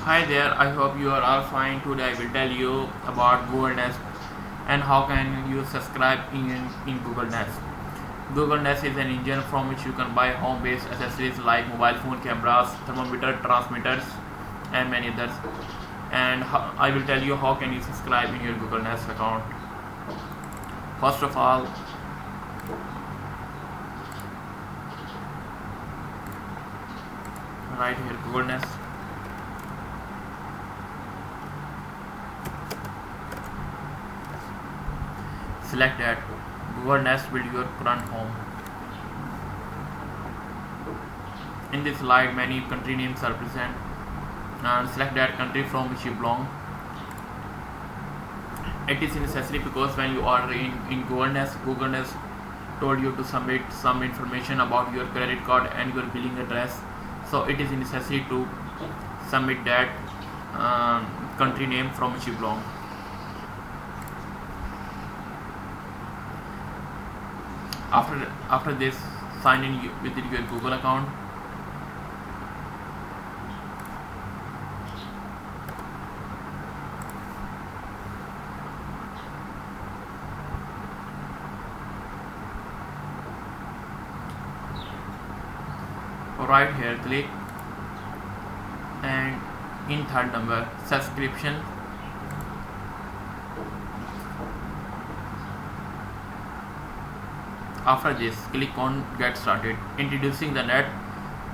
Hi there, I hope you are all fine. Today I will tell you about Google Nest and how can you subscribe in Google Nest. Google Nest is an engine from which you can buy home-based accessories like mobile phone cameras, thermometer, transmitters and many others. And I will tell you how can you subscribe in your Google Nest account. First of all, right here Google Nest. Select that. Google Nest will your current home. In this slide, many country names are present. Select that country from which you belong. It is necessary because when you are in Google Nest told you to submit some information about your credit card and your billing address. So it is necessary to submit that country name from which you belong. After this, sign in with your Google account. Right here, click and in third number subscription. After this, click on get started. Introducing the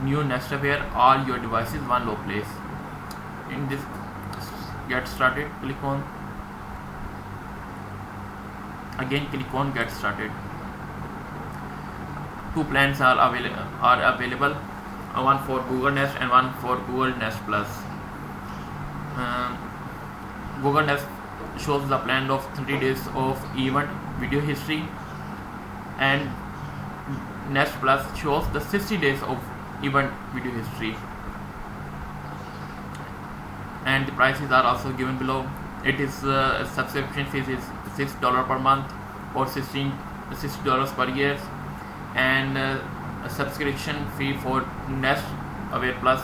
new Nest Aware all your devices one low place. In this get started, click on get started. Two plans are available, one for Google Nest and one for Google Nest Plus. Google Nest shows the plan of 30 days of event video history, and Nest Plus shows the 60 days of event video history, and the prices are also given below. It is subscription fees is $6 per month or $60 per year, and a subscription fee for Nest Aware Plus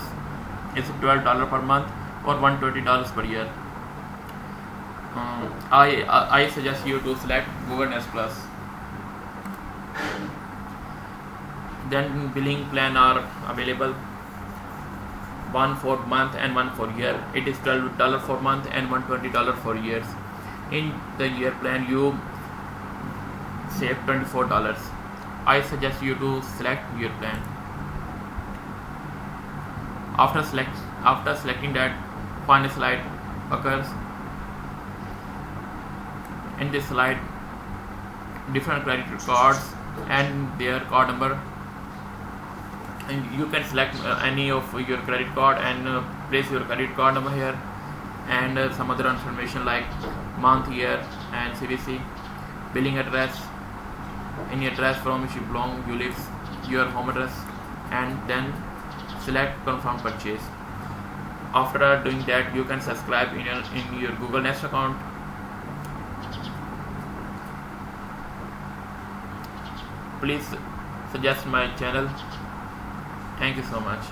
is $12 per month or $120 per year. I suggest you to select Google Nest Plus. Then billing plan are available, one for month and one for year. It is $12 for month and $120 for years. In the year plan you save $24. I suggest you to select your plan. After selecting that, final slide occurs. In this slide, different credit cards and their card number, and you can select any of your credit card and place your credit card number here, and some other information like month, year and CVC, billing address, any address from which you belong, you live, your home address, and then select confirm purchase. After doing that, you can subscribe in your Google Nest account. Please suggest my channel. Thank you so much.